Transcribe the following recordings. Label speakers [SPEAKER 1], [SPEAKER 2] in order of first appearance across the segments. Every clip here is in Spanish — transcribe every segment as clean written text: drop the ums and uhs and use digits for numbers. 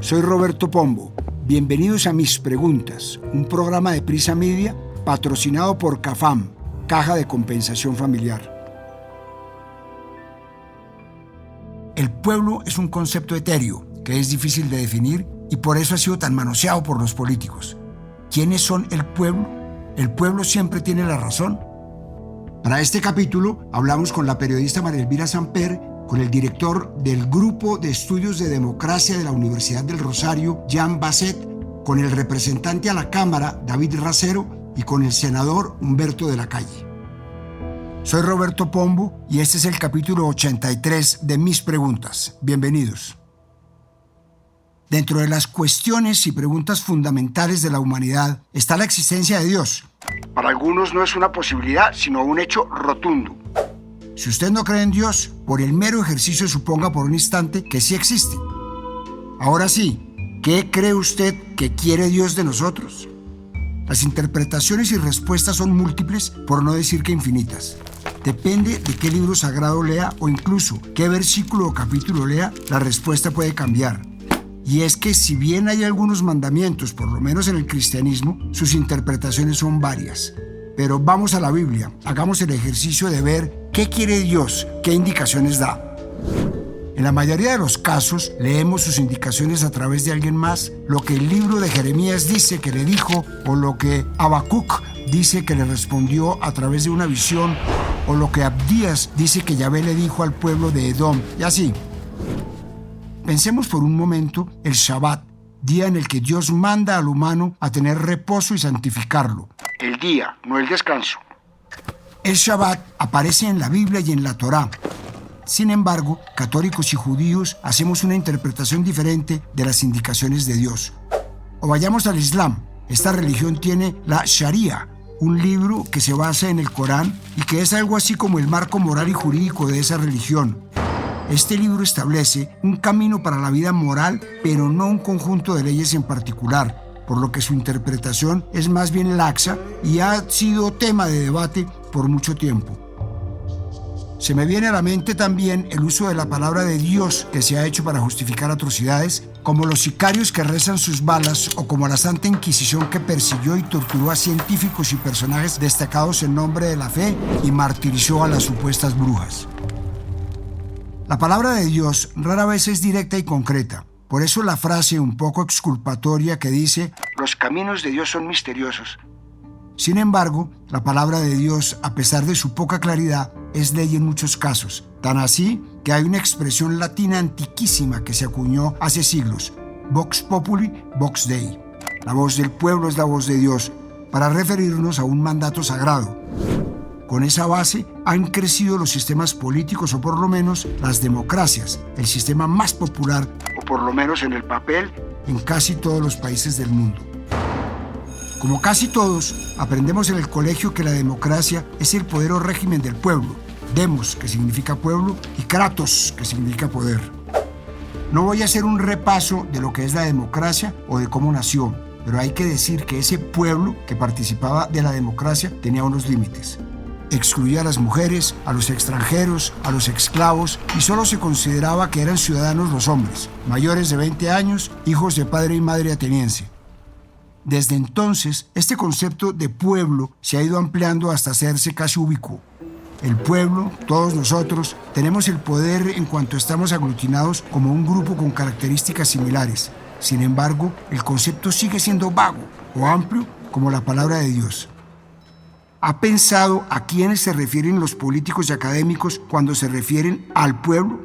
[SPEAKER 1] Soy Roberto Pombo. Bienvenidos a Mis Preguntas, un programa de Prisa Media patrocinado por CAFAM, Caja de Compensación Familiar. El pueblo es un concepto etéreo que es difícil de definir y por eso ha sido tan manoseado por los políticos. ¿Quiénes son el pueblo? ¿El pueblo siempre tiene la razón? Para este capítulo hablamos con la periodista María Elvira Samper, con el director del Grupo de Estudios de Democracia de la Universidad del Rosario, Jean Basset, con el representante a la Cámara, David Racero, y con el senador Humberto de la Calle. Soy Roberto Pombo y este es el capítulo 83 de Mis Preguntas. Bienvenidos. Dentro de las cuestiones y preguntas fundamentales de la humanidad está la existencia de Dios. Para algunos no es una posibilidad, sino un hecho rotundo. Si usted no cree en Dios, por el mero ejercicio suponga por un instante que sí existe. Ahora sí, ¿qué cree usted que quiere Dios de nosotros? Las interpretaciones y respuestas son múltiples, por no decir que infinitas. Depende de qué libro sagrado lea o incluso qué versículo o capítulo lea, la respuesta puede cambiar. Y es que si bien hay algunos mandamientos, por lo menos en el cristianismo, sus interpretaciones son varias. Pero vamos a la Biblia, hagamos el ejercicio de ver qué quiere Dios, qué indicaciones da. En la mayoría de los casos leemos sus indicaciones a través de alguien más, lo que el libro de Jeremías dice que le dijo, o lo que Habacuc dice que le respondió a través de una visión, o lo que Abdías dice que Yahvé le dijo al pueblo de Edom, y así. Pensemos por un momento el Shabbat, día en el que Dios manda al humano a tener reposo y santificarlo. El día, no el descanso. El Shabbat aparece en la Biblia y en la Torá. Sin embargo, católicos y judíos hacemos una interpretación diferente de las indicaciones de Dios. O vayamos al Islam. Esta religión tiene la Sharia, un libro que se basa en el Corán y que es algo así como el marco moral y jurídico de esa religión. Este libro establece un camino para la vida moral, pero no un conjunto de leyes en particular, por lo que su interpretación es más bien laxa y ha sido tema de debate por mucho tiempo. Se me viene a la mente también el uso de la palabra de Dios que se ha hecho para justificar atrocidades, como los sicarios que rezan sus balas o como la Santa Inquisición que persiguió y torturó a científicos y personajes destacados en nombre de la fe y martirizó a las supuestas brujas. La palabra de Dios rara vez es directa y concreta. Por eso la frase un poco exculpatoria que dice «Los caminos de Dios son misteriosos». Sin embargo, la palabra de Dios, a pesar de su poca claridad, es ley en muchos casos. Tan así que hay una expresión latina antiquísima que se acuñó hace siglos, Vox Populi, Vox Dei. La voz del pueblo es la voz de Dios, para referirnos a un mandato sagrado. Con esa base han crecido los sistemas políticos o por lo menos las democracias, el sistema más popular, o por lo menos en el papel, en casi todos los países del mundo. Como casi todos, aprendemos en el colegio que la democracia es el poder o régimen del pueblo. Demos, que significa pueblo, y kratos, que significa poder. No voy a hacer un repaso de lo que es la democracia o de cómo nació, pero hay que decir que ese pueblo que participaba de la democracia tenía unos límites. Excluía a las mujeres, a los extranjeros, a los esclavos y solo se consideraba que eran ciudadanos los hombres, mayores de 20 años, hijos de padre y madre ateniense. Desde entonces, este concepto de pueblo se ha ido ampliando hasta hacerse casi ubicuo. El pueblo, todos nosotros, tenemos el poder en cuanto estamos aglutinados como un grupo con características similares. Sin embargo, el concepto sigue siendo vago o amplio como la palabra de Dios. ¿Ha pensado a quiénes se refieren los políticos y académicos cuando se refieren al pueblo?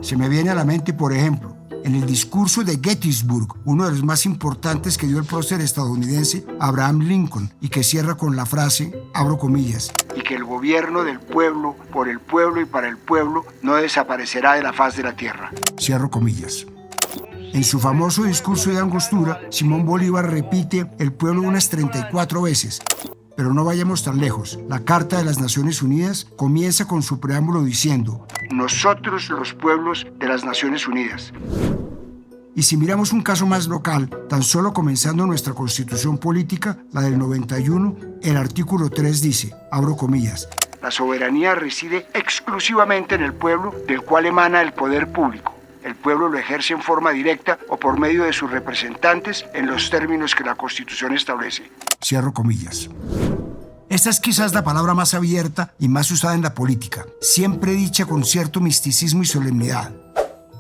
[SPEAKER 1] Se me viene a la mente, por ejemplo, en el discurso de Gettysburg, uno de los más importantes que dio el prócer estadounidense Abraham Lincoln, y que cierra con la frase, abro comillas, y que el gobierno del pueblo, por el pueblo y para el pueblo, no desaparecerá de la faz de la tierra. Cierro comillas. En su famoso discurso de Angostura, Simón Bolívar repite el pueblo unas 34 veces. Pero no vayamos tan lejos. La Carta de las Naciones Unidas comienza con su preámbulo diciendo «Nosotros los pueblos de las Naciones Unidas». Y si miramos un caso más local, tan solo comenzando nuestra Constitución Política, la del 91, el artículo 3 dice, abro comillas, «La soberanía reside exclusivamente en el pueblo del cual emana el poder público. el pueblo lo ejerce en forma directa o por medio de sus representantes en los términos que la Constitución establece. Cierro comillas. Esta es quizás la palabra más abierta y más usada en la política, siempre dicha con cierto misticismo y solemnidad.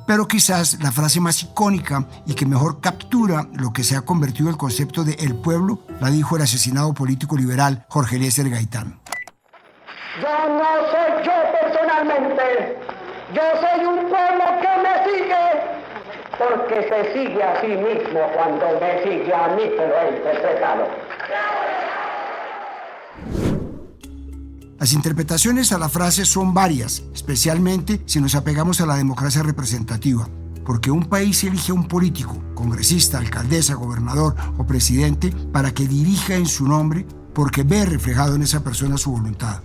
[SPEAKER 1] Pero quizás la frase más icónica y que mejor captura lo que se ha convertido el concepto de el pueblo la dijo el asesinado político liberal Jorge Eliezer Gaitán.
[SPEAKER 2] Yo no soy yo personalmente, yo soy un pueblo que me sigue, porque se sigue a sí mismo cuando me sigue a mí, pero he interpretado.
[SPEAKER 1] Las interpretaciones a la frase son varias, especialmente si nos apegamos a la democracia representativa, porque un país elige a un político, congresista, alcaldesa, gobernador o presidente para que dirija en su nombre porque ve reflejado en esa persona su voluntad.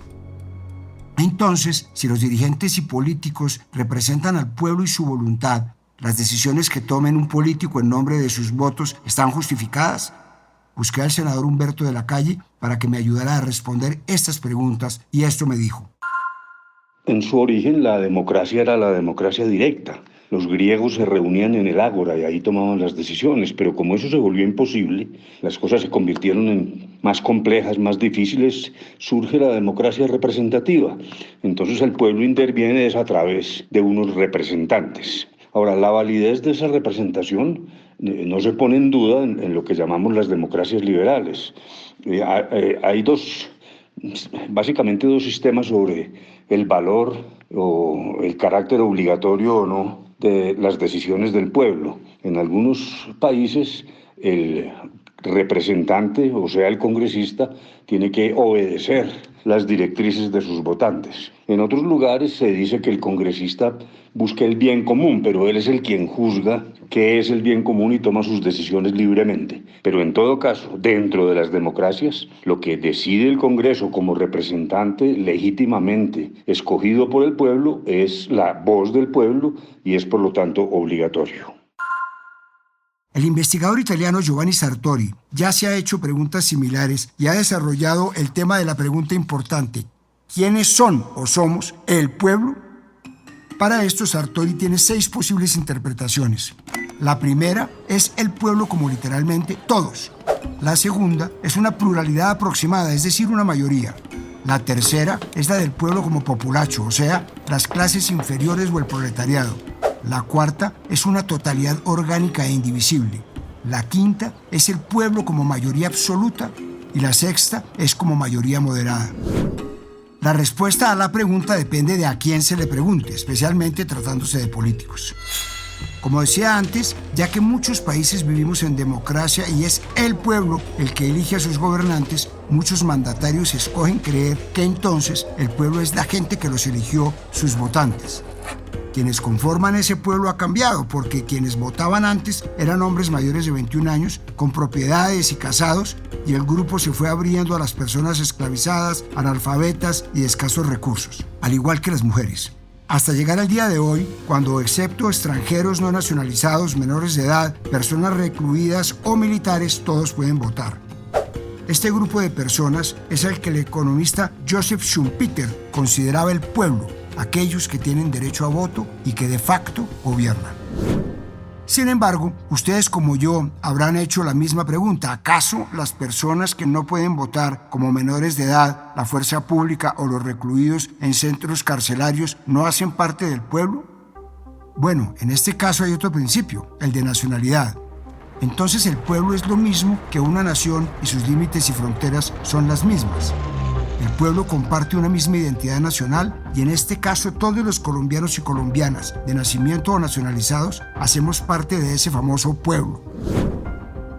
[SPEAKER 1] Entonces, si los dirigentes y políticos representan al pueblo y su voluntad, ¿las decisiones que tomen un político en nombre de sus votos están justificadas? Busqué al senador Humberto de la Calle para que me ayudara a responder estas preguntas y esto me dijo.
[SPEAKER 3] En su origen la democracia era la democracia directa. Los griegos se reunían en el ágora y ahí tomaban las decisiones, pero como eso se volvió imposible, las cosas se convirtieron en más complejas, más difíciles, surge la democracia representativa. Entonces el pueblo interviene a través de unos representantes. Ahora, la validez de esa representación no se pone en duda en lo que llamamos las democracias liberales. Hay básicamente dos sistemas sobre el valor o el carácter obligatorio o no de las decisiones del pueblo. En algunos países el representante, o sea el congresista, tiene que obedecer las directrices de sus votantes. En otros lugares se dice que el congresista busca el bien común, pero él es el quien juzga qué es el bien común y toma sus decisiones libremente. Pero en todo caso, dentro de las democracias, lo que decide el Congreso como representante legítimamente escogido por el pueblo es la voz del pueblo y es por lo tanto obligatorio.
[SPEAKER 1] El investigador italiano Giovanni Sartori ya se ha hecho preguntas similares y ha desarrollado el tema de la pregunta importante: ¿quiénes son o somos el pueblo? Para esto, Sartori tiene 6 posibles interpretaciones. La primera es el pueblo como literalmente todos. La segunda es una pluralidad aproximada, es decir, una mayoría. La tercera es la del pueblo como populacho, o sea, las clases inferiores o el proletariado. La cuarta es una totalidad orgánica e indivisible. La quinta es el pueblo como mayoría absoluta y la sexta es como mayoría moderada. La respuesta a la pregunta depende de a quién se le pregunte, especialmente tratándose de políticos. Como decía antes, ya que muchos países vivimos en democracia y es el pueblo el que elige a sus gobernantes, muchos mandatarios escogen creer que entonces el pueblo es la gente que los eligió, sus votantes. Quienes conforman ese pueblo ha cambiado, porque quienes votaban antes eran hombres mayores de 21 años, con propiedades y casados, y el grupo se fue abriendo a las personas esclavizadas, analfabetas y de escasos recursos, al igual que las mujeres. Hasta llegar al día de hoy, cuando excepto extranjeros no nacionalizados, menores de edad, personas recluidas o militares, todos pueden votar. Este grupo de personas es el que el economista Joseph Schumpeter consideraba el pueblo, aquellos que tienen derecho a voto y que de facto gobiernan. Sin embargo, ustedes como yo habrán hecho la misma pregunta: ¿acaso las personas que no pueden votar, como menores de edad, la fuerza pública o los recluidos en centros carcelarios, no hacen parte del pueblo? Bueno, en este caso hay otro principio, el de nacionalidad. Entonces el pueblo es lo mismo que una nación y sus límites y fronteras son las mismas. El pueblo comparte una misma identidad nacional y en este caso todos los colombianos y colombianas de nacimiento o nacionalizados hacemos parte de ese famoso pueblo.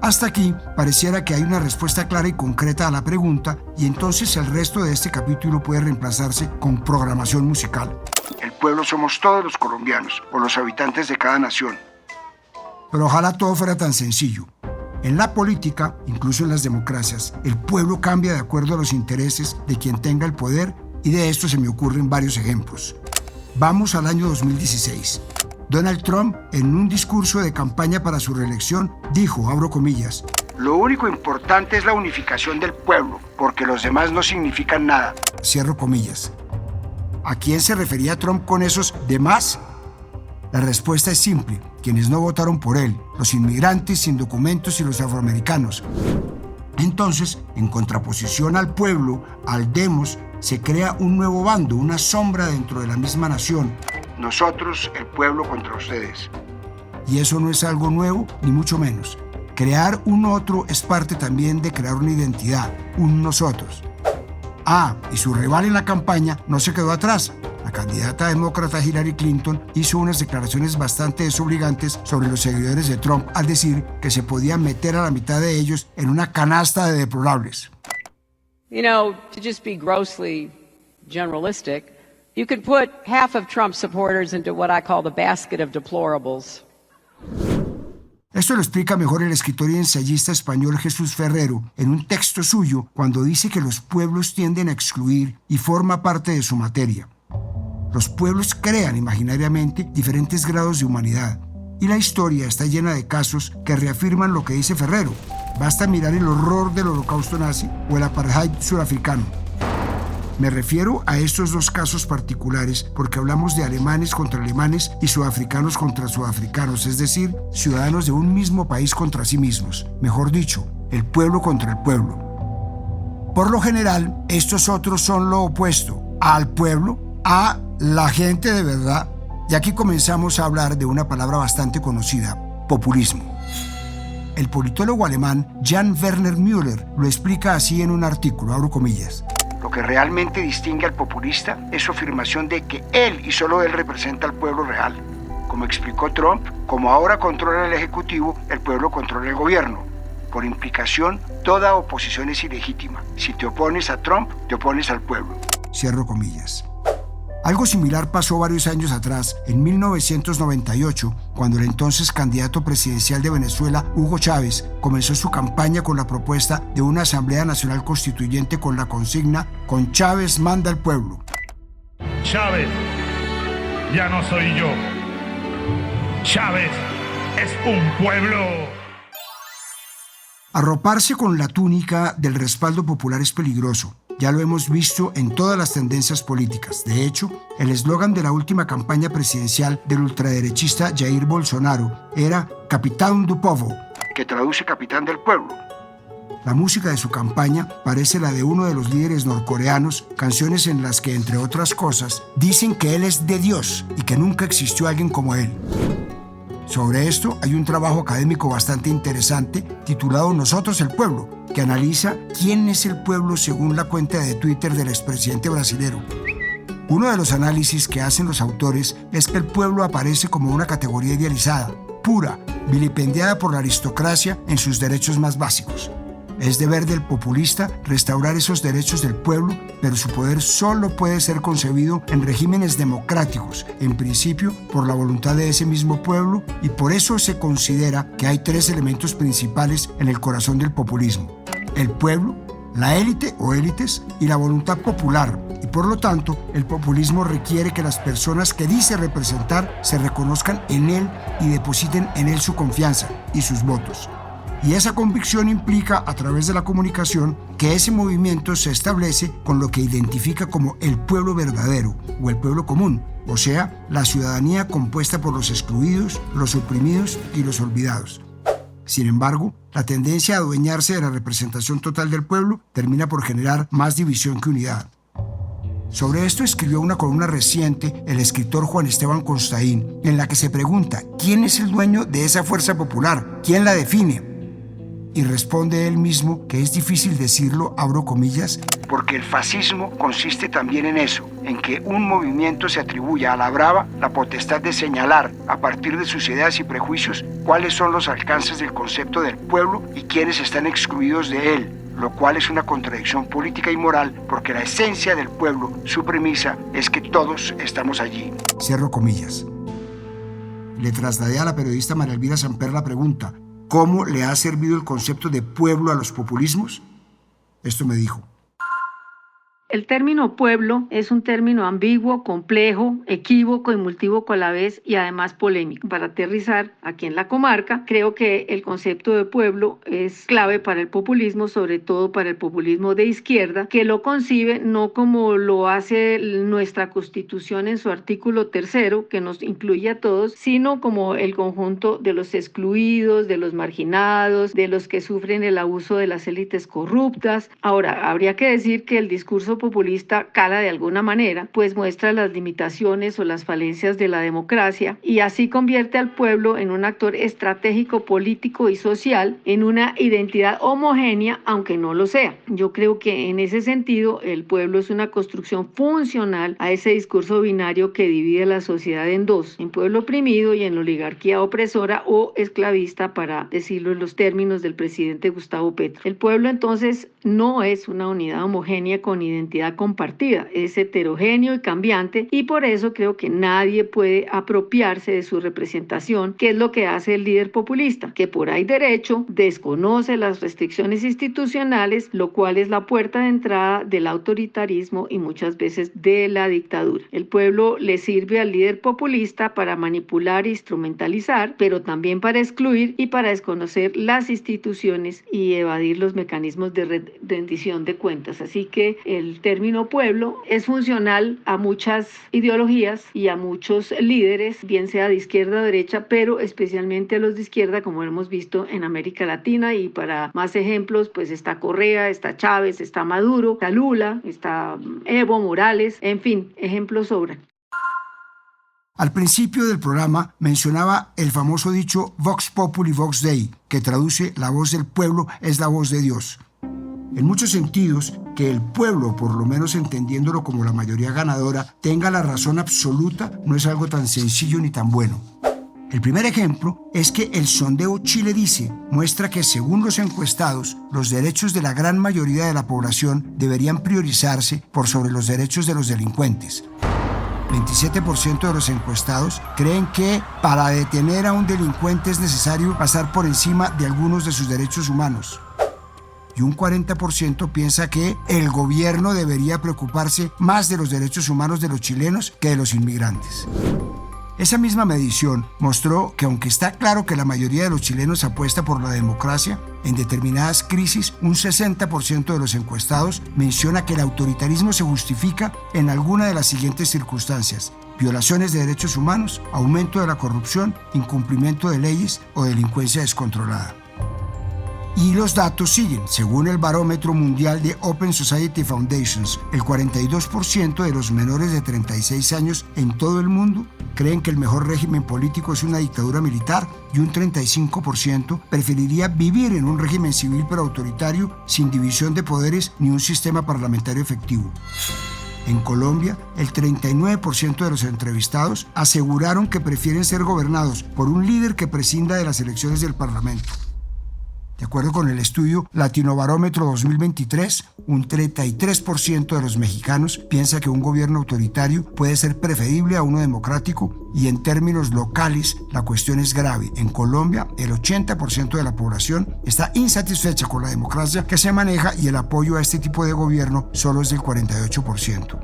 [SPEAKER 1] Hasta aquí pareciera que hay una respuesta clara y concreta a la pregunta y entonces el resto de este capítulo puede reemplazarse con programación musical. El pueblo somos todos los colombianos o los habitantes de cada nación. Pero ojalá todo fuera tan sencillo. En la política, incluso en las democracias, el pueblo cambia de acuerdo a los intereses de quien tenga el poder y de esto se me ocurren varios ejemplos. Vamos al año 2016. Donald Trump, en un discurso de campaña para su reelección, dijo, abro comillas, «Lo único importante es la unificación del pueblo, porque los demás no significan nada». Cierro comillas. ¿A quién se refería Trump con esos demás? La respuesta es simple: quienes no votaron por él, los inmigrantes sin documentos y los afroamericanos. Entonces, en contraposición al pueblo, al demos, se crea un nuevo bando, una sombra dentro de la misma nación. Nosotros, el pueblo, contra ustedes. Y eso no es algo nuevo, ni mucho menos. Crear un otro es parte también de crear una identidad, un nosotros. Y su rival en la campaña no se quedó atrás. La candidata demócrata Hillary Clinton hizo unas declaraciones bastante desobligantes sobre los seguidores de Trump al decir que se podían meter a la mitad de ellos en una canasta de deplorables.
[SPEAKER 4] You know, to just be grossly generalistic, you could put half of Trump supporters into what I call the basket of deplorables.
[SPEAKER 1] Esto lo explica mejor el escritor y ensayista español Jesús Ferrero en un texto suyo cuando dice que los pueblos tienden a excluir y forma parte de su materia. Los pueblos crean imaginariamente diferentes grados de humanidad y la historia está llena de casos que reafirman lo que dice Ferrero. Basta mirar el horror del holocausto nazi o el apartheid surafricano. Me refiero a estos dos casos particulares porque hablamos de alemanes contra alemanes y sudafricanos contra sudafricanos, es decir, ciudadanos de un mismo país contra sí mismos. Mejor dicho, el pueblo contra el pueblo. Por lo general, estos otros son lo opuesto al pueblo, a la gente de verdad. Y aquí comenzamos a hablar de una palabra bastante conocida: populismo. El politólogo alemán Jan Werner Müller lo explica así en un artículo, abro comillas. Lo que realmente distingue al populista es su afirmación de que él y solo él representa al pueblo real. Como explicó Trump, como ahora controla el Ejecutivo, el pueblo controla el gobierno. Por implicación, toda oposición es ilegítima. Si te opones a Trump, te opones al pueblo. Cierro comillas. Algo similar pasó varios años atrás, en 1998, cuando el entonces candidato presidencial de Venezuela, Hugo Chávez, comenzó su campaña con la propuesta de una Asamblea Nacional Constituyente con la consigna «Con Chávez manda el pueblo».
[SPEAKER 5] Chávez ya no soy yo. Chávez es un pueblo.
[SPEAKER 1] Arroparse con la túnica del respaldo popular es peligroso. Ya lo hemos visto en todas las tendencias políticas. De hecho, el eslogan de la última campaña presidencial del ultraderechista Jair Bolsonaro era «Capitán do Povo», que traduce «Capitán del Pueblo». La música de su campaña parece la de uno de los líderes norcoreanos, canciones en las que, entre otras cosas, dicen que él es de Dios y que nunca existió alguien como él. Sobre esto hay un trabajo académico bastante interesante titulado Nosotros el Pueblo, que analiza quién es el pueblo según la cuenta de Twitter del expresidente brasilero. Uno de los análisis que hacen los autores es que el pueblo aparece como una categoría idealizada, pura, vilipendiada por la aristocracia en sus derechos más básicos. Es deber del populista restaurar esos derechos del pueblo, pero su poder solo puede ser concebido en regímenes democráticos, en principio por la voluntad de ese mismo pueblo, y por eso se considera que hay tres elementos principales en el corazón del populismo: el pueblo, la élite o élites y la voluntad popular. Y por lo tanto, el populismo requiere que las personas que dice representar se reconozcan en él y depositen en él su confianza y sus votos. Y esa convicción implica, a través de la comunicación, que ese movimiento se establece con lo que identifica como el pueblo verdadero o el pueblo común, o sea, la ciudadanía compuesta por los excluidos, los oprimidos y los olvidados. Sin embargo, la tendencia a adueñarse de la representación total del pueblo termina por generar más división que unidad. Sobre esto escribió una columna reciente el escritor Juan Esteban Constaín, en la que se pregunta ¿quién es el dueño de esa fuerza popular? ¿Quién la define? Y responde él mismo que es difícil decirlo, abro comillas, porque el fascismo consiste también en eso, en que un movimiento se atribuya a la brava la potestad de señalar, a partir de sus ideas y prejuicios, cuáles son los alcances del concepto del pueblo y quiénes están excluidos de él, lo cual es una contradicción política y moral, porque la esencia del pueblo, su premisa, es que todos estamos allí. Cierro comillas. Le trasladé a la periodista María Elvira Samper la pregunta: ¿cómo le ha servido el concepto de pueblo a los populismos? Esto me dijo.
[SPEAKER 6] El término pueblo es un término ambiguo, complejo, equívoco y multívoco a la vez y además polémico. Para aterrizar aquí en la comarca, creo que el concepto de pueblo es clave para el populismo, sobre todo para el populismo de izquierda, que lo concibe no como lo hace nuestra Constitución en su artículo 3, que nos incluye a todos, sino como el conjunto de los excluidos, de los marginados, de los que sufren el abuso de las élites corruptas. Ahora, habría que decir que el discurso populista cala de alguna manera, pues muestra las limitaciones o las falencias de la democracia y así convierte al pueblo en un actor estratégico, político y social, en una identidad homogénea, aunque no lo sea. Yo creo que en ese sentido el pueblo es una construcción funcional a ese discurso binario que divide la sociedad en dos, en pueblo oprimido y en oligarquía opresora o esclavista, para decirlo en los términos del presidente Gustavo Petro. El pueblo entonces no es una unidad homogénea con identidad compartida, es heterogéneo y cambiante, y por eso creo que nadie puede apropiarse de su representación, que es lo que hace el líder populista, que por ahí derecho desconoce las restricciones institucionales, lo cual es la puerta de entrada del autoritarismo y muchas veces de la dictadura. El pueblo le sirve al líder populista para manipular e instrumentalizar, pero también para excluir y para desconocer las instituciones y evadir los mecanismos de rendición de cuentas. Así que el término pueblo es funcional a muchas ideologías y a muchos líderes, bien sea de izquierda o derecha, pero especialmente a los de izquierda, como hemos visto en América Latina. Y para más ejemplos, pues está Correa, está Chávez, está Maduro, está Lula, está Evo Morales, en fin, ejemplos sobran.
[SPEAKER 1] Al principio del programa mencionaba el famoso dicho Vox Populi Vox Dei, que traduce la voz del pueblo es la voz de Dios. En muchos sentidos, que el pueblo, por lo menos entendiéndolo como la mayoría ganadora, tenga la razón absoluta no es algo tan sencillo ni tan bueno. El primer ejemplo es que el sondeo Chile Dice muestra que, según los encuestados, los derechos de la gran mayoría de la población deberían priorizarse por sobre los derechos de los delincuentes. 27% de los encuestados creen que para detener a un delincuente es necesario pasar por encima de algunos de sus derechos humanos. Y un 40% piensa que el gobierno debería preocuparse más de los derechos humanos de los chilenos que de los inmigrantes. Esa misma medición mostró que, aunque está claro que la mayoría de los chilenos apuesta por la democracia, en determinadas crisis un 60% de los encuestados menciona que el autoritarismo se justifica en alguna de las siguientes circunstancias: violaciones de derechos humanos, aumento de la corrupción, incumplimiento de leyes o delincuencia descontrolada. Y los datos siguen. Según el Barómetro Mundial de Open Society Foundations, el 42% de los menores de 36 años en todo el mundo creen que el mejor régimen político es una dictadura militar, y un 35% preferiría vivir en un régimen civil pero autoritario, sin división de poderes ni un sistema parlamentario efectivo. En Colombia, el 39% de los entrevistados aseguraron que prefieren ser gobernados por un líder que prescinda de las elecciones del Parlamento. De acuerdo con el estudio Latinobarómetro 2023, un 33% de los mexicanos piensa que un gobierno autoritario puede ser preferible a uno democrático, y en términos locales la cuestión es grave. En Colombia, el 80% de la población está insatisfecha con la democracia que se maneja, y el apoyo a este tipo de gobierno solo es del 48%.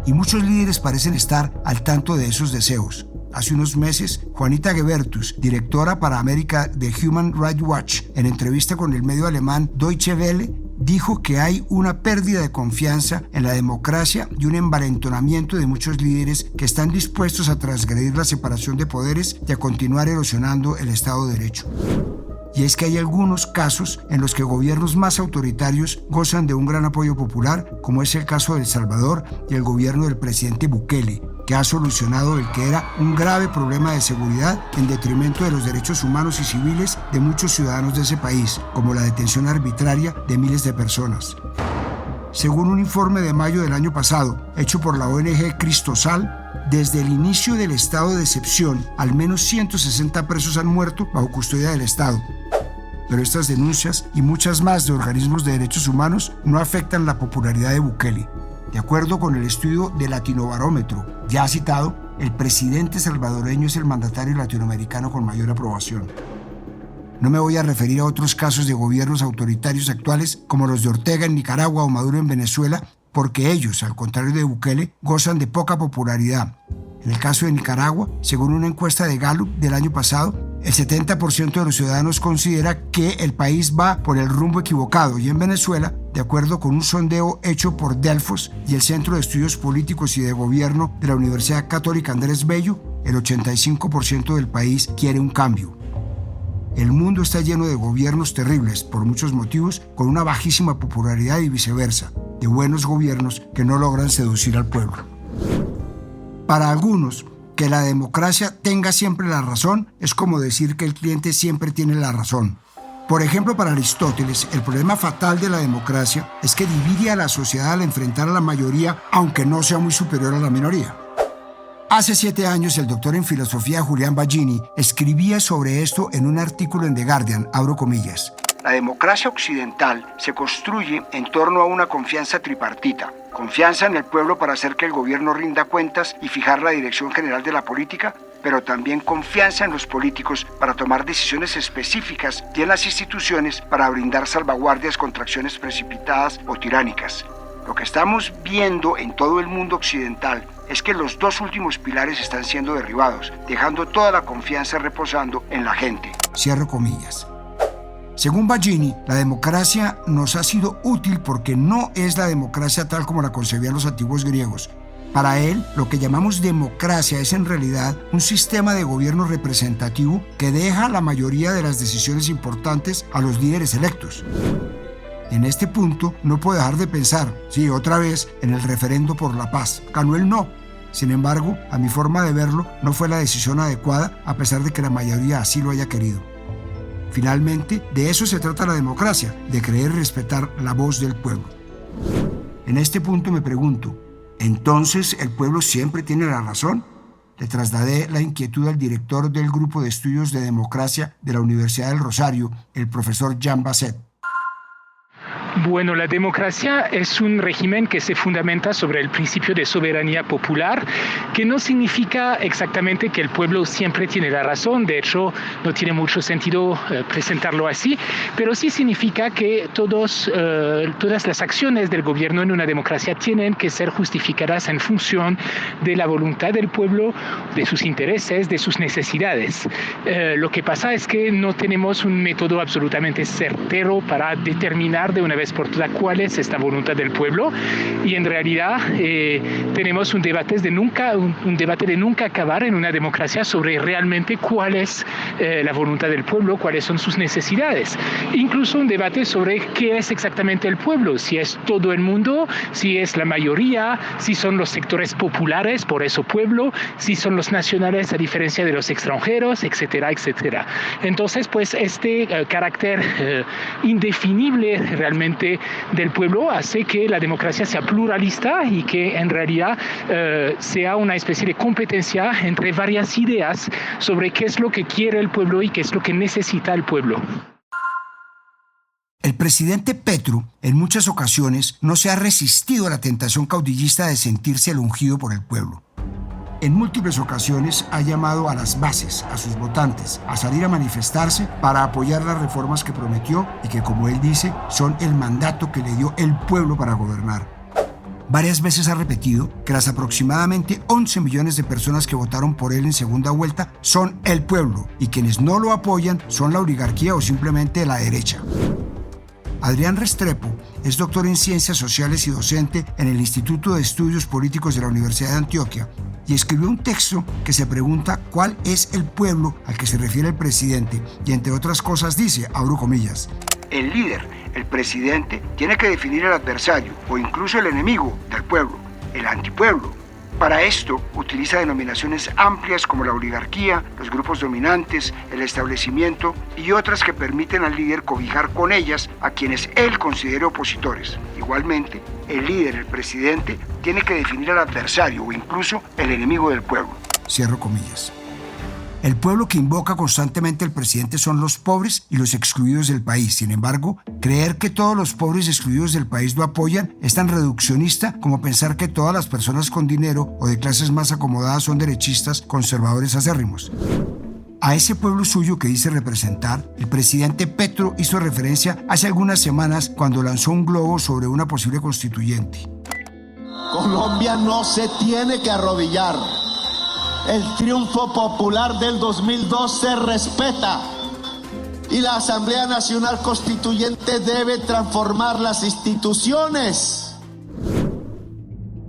[SPEAKER 1] Y muchos líderes parecen estar al tanto de esos deseos. Hace unos meses, Juanita Gebertus, directora para América de Human Rights Watch, en entrevista con el medio alemán Deutsche Welle, dijo que hay una pérdida de confianza en la democracia y un envalentonamiento de muchos líderes que están dispuestos a transgredir la separación de poderes y a continuar erosionando el Estado de Derecho. Y es que hay algunos casos en los que gobiernos más autoritarios gozan de un gran apoyo popular, como es el caso de El Salvador y el gobierno del presidente Bukele, que ha solucionado el que era un grave problema de seguridad en detrimento de los derechos humanos y civiles de muchos ciudadanos de ese país, como la detención arbitraria de miles de personas. Según un informe de mayo del año pasado, hecho por la ONG Cristosal, desde el inicio del estado de excepción, al menos 160 presos han muerto bajo custodia del Estado. Pero estas denuncias y muchas más de organismos de derechos humanos no afectan la popularidad de Bukele. De acuerdo con el estudio de Latinobarómetro, ya citado, el presidente salvadoreño es el mandatario latinoamericano con mayor aprobación. No me voy a referir a otros casos de gobiernos autoritarios actuales como los de Ortega en Nicaragua o Maduro en Venezuela, porque ellos, al contrario de Bukele, gozan de poca popularidad. En el caso de Nicaragua, según una encuesta de Gallup del año pasado, el 70% de los ciudadanos considera que el país va por el rumbo equivocado, y en Venezuela, de acuerdo con un sondeo hecho por Delfos y el Centro de Estudios Políticos y de Gobierno de la Universidad Católica Andrés Bello, el 85% del país quiere un cambio. El mundo está lleno de gobiernos terribles, por muchos motivos, con una bajísima popularidad y viceversa, de buenos gobiernos que no logran seducir al pueblo. Para algunos, que la democracia tenga siempre la razón es como decir que el cliente siempre tiene la razón. Por ejemplo, para Aristóteles, el problema fatal de la democracia es que divide a la sociedad al enfrentar a la mayoría, aunque no sea muy superior a la minoría. Hace 7 años, el doctor en filosofía Julian Baggini escribía sobre esto en un artículo en The Guardian, abro comillas. La democracia occidental se construye en torno a una confianza tripartita. Confianza en el pueblo para hacer que el gobierno rinda cuentas y fijar la dirección general de la política, pero también confianza en los políticos para tomar decisiones específicas y en las instituciones para brindar salvaguardias contra acciones precipitadas o tiránicas. Lo que estamos viendo en todo el mundo occidental es que los dos últimos pilares están siendo derribados, dejando toda la confianza reposando en la gente. Cierro comillas. Según Baggini, la democracia nos ha sido útil porque no es la democracia tal como la concebían los antiguos griegos. Para él, lo que llamamos democracia es en realidad un sistema de gobierno representativo que deja la mayoría de las decisiones importantes a los líderes electos. En este punto, no puedo dejar de pensar, sí, otra vez, en el referendo por la paz. Ganó el no. Sin embargo, a mi forma de verlo, no fue la decisión adecuada, a pesar de que la mayoría así lo haya querido. Finalmente, de eso se trata la democracia, de creer y respetar la voz del pueblo. En este punto me pregunto, ¿entonces el pueblo siempre tiene la razón? Le trasladé la inquietud al director del Grupo de Estudios de Democracia de la Universidad del Rosario, el profesor Jean Basset.
[SPEAKER 7] Bueno, la democracia es un régimen que se fundamenta sobre el principio de soberanía popular, que no significa exactamente que el pueblo siempre tiene la razón. De hecho, no tiene mucho sentido presentarlo así, pero sí significa que todas las acciones del gobierno en una democracia tienen que ser justificadas en función de la voluntad del pueblo, de sus intereses, de sus necesidades. Lo que pasa es que no tenemos un método absolutamente certero para determinar de una vez por todas cuál es esta voluntad del pueblo, y en realidad tenemos un debate de nunca acabar en una democracia sobre realmente cuál es la voluntad del pueblo, cuáles son sus necesidades. Incluso un debate sobre qué es exactamente el pueblo, si es todo el mundo, si es la mayoría, si son los sectores populares, por eso pueblo, si son los nacionales a diferencia de los extranjeros, etcétera, etcétera. Entonces, pues este carácter indefinible realmente del pueblo hace que la democracia sea pluralista y que en realidad sea una especie de competencia entre varias ideas sobre qué es lo que quiere el pueblo y qué es lo que necesita el pueblo.
[SPEAKER 1] El presidente Petro, en muchas ocasiones, no se ha resistido a la tentación caudillista de sentirse el ungido por el pueblo. En múltiples ocasiones ha llamado a las bases, a sus votantes, a salir a manifestarse para apoyar las reformas que prometió y que, como él dice, son el mandato que le dio el pueblo para gobernar. Varias veces ha repetido que las aproximadamente 11 millones de personas que votaron por él en segunda vuelta son el pueblo y quienes no lo apoyan son la oligarquía o simplemente la derecha. Adrián Restrepo es doctor en Ciencias Sociales y docente en el Instituto de Estudios Políticos de la Universidad de Antioquia y escribió un texto que se pregunta cuál es el pueblo al que se refiere el presidente y entre otras cosas dice, abro comillas, el líder, el presidente, tiene que definir el adversario o incluso el enemigo del pueblo, el antipueblo. Para esto utiliza denominaciones amplias como la oligarquía, los grupos dominantes, el establecimiento y otras que permiten al líder cobijar con ellas a quienes él considere opositores. Igualmente, el líder, el presidente, tiene que definir al adversario o incluso el enemigo del pueblo. Cierro comillas. El pueblo que invoca constantemente el presidente son los pobres y los excluidos del país. Sin embargo, creer que todos los pobres y excluidos del país lo apoyan es tan reduccionista como pensar que todas las personas con dinero o de clases más acomodadas son derechistas, conservadores acérrimos. A ese pueblo suyo que dice representar, el presidente Petro hizo referencia hace algunas semanas cuando lanzó un globo sobre una posible constituyente.
[SPEAKER 8] Colombia no se tiene que arrodillar. El triunfo popular del 2002 se respeta y la Asamblea Nacional Constituyente debe transformar las instituciones.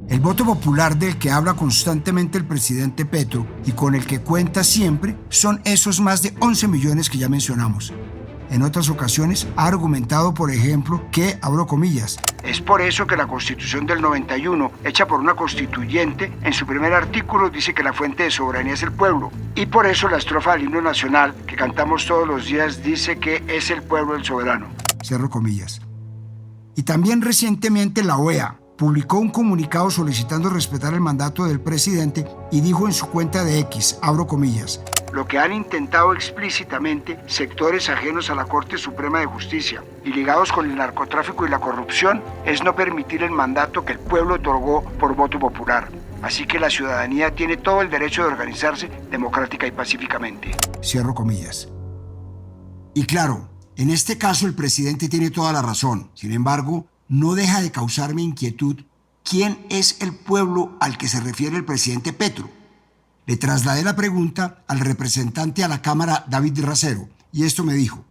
[SPEAKER 1] El voto popular del que habla constantemente el presidente Petro y con el que cuenta siempre son esos más de 11 millones que ya mencionamos. En otras ocasiones ha argumentado, por ejemplo, que, abro comillas, es por eso que la Constitución del 91, hecha por una constituyente, en su primer artículo dice que la fuente de soberanía es el pueblo. Y por eso la estrofa del himno nacional, que cantamos todos los días, dice que es el pueblo el soberano. Cierro comillas. Y también recientemente la OEA publicó un comunicado solicitando respetar el mandato del presidente y dijo en su cuenta de X, abro comillas, lo que han intentado explícitamente sectores ajenos a la Corte Suprema de Justicia y ligados con el narcotráfico y la corrupción es no permitir el mandato que el pueblo otorgó por voto popular. Así que la ciudadanía tiene todo el derecho de organizarse democrática y pacíficamente. Cierro comillas. Y claro, en este caso el presidente tiene toda la razón. Sin embargo, no deja de causarme inquietud quién es el pueblo al que se refiere el presidente Petro. Le trasladé la pregunta al representante a la Cámara, David Racero, y esto me dijo.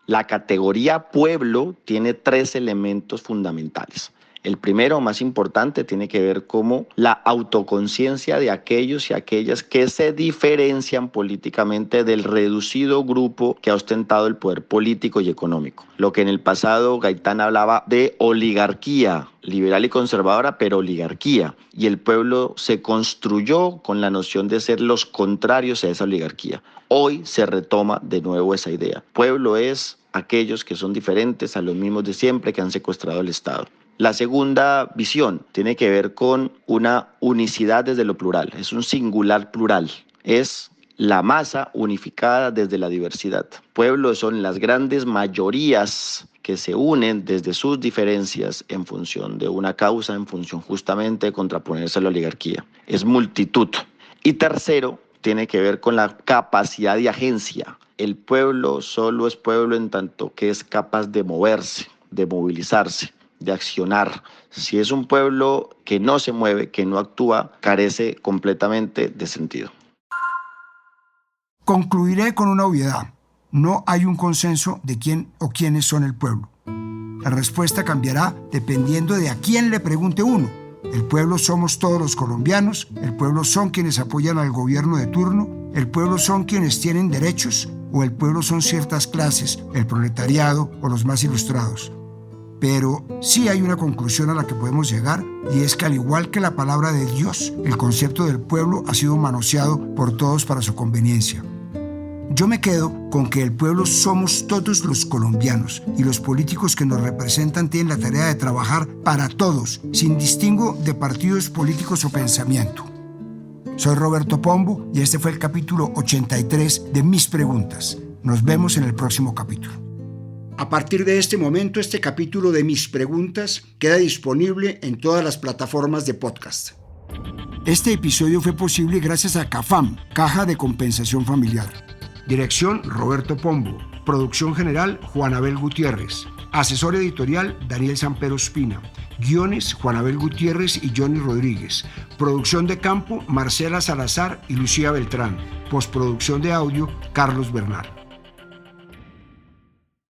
[SPEAKER 9] La categoría pueblo tiene 3 elementos fundamentales. El primero, más importante, tiene que ver con la autoconciencia de aquellos y aquellas que se diferencian políticamente del reducido grupo que ha ostentado el poder político y económico. Lo que en el pasado Gaitán hablaba de oligarquía, liberal y conservadora, pero oligarquía. Y el pueblo se construyó con la noción de ser los contrarios a esa oligarquía. Hoy se retoma de nuevo esa idea. Pueblo es aquellos que son diferentes a los mismos de siempre que han secuestrado el Estado. La segunda visión tiene que ver con una unicidad desde lo plural, es un singular plural, es la masa unificada desde la diversidad. Pueblos son las grandes mayorías que se unen desde sus diferencias en función de una causa, en función justamente de contraponerse a la oligarquía. Es multitud. Y tercero, tiene que ver con la capacidad de agencia. El pueblo solo es pueblo en tanto que es capaz de moverse, de movilizarse, de accionar. Si es un pueblo que no se mueve, que no actúa, carece completamente de sentido.
[SPEAKER 1] Concluiré con una obviedad. No hay un consenso de quién o quiénes son el pueblo. La respuesta cambiará dependiendo de a quién le pregunte uno. El pueblo somos todos los colombianos, el pueblo son quienes apoyan al gobierno de turno, el pueblo son quienes tienen derechos o el pueblo son ciertas clases, el proletariado o los más ilustrados. Pero sí hay una conclusión a la que podemos llegar y es que al igual que la palabra de Dios, el concepto del pueblo ha sido manoseado por todos para su conveniencia. Yo me quedo con que el pueblo somos todos los colombianos y los políticos que nos representan tienen la tarea de trabajar para todos, sin distingo de partidos políticos o pensamiento. Soy Roberto Pombo y este fue el capítulo 83 de Mis Preguntas. Nos vemos en el próximo capítulo. A partir de este momento, este capítulo de Mis Preguntas queda disponible en todas las plataformas de podcast. Este episodio fue posible gracias a CAFAM, Caja de Compensación Familiar. Dirección, Roberto Pombo. Producción general, Juan Abel Gutiérrez. Asesor editorial, Daniel Sampero Espina. Guiones, Juan Abel Gutiérrez y Johnny Rodríguez. Producción de campo, Marcela Salazar y Lucía Beltrán. Postproducción de audio, Carlos Bernal.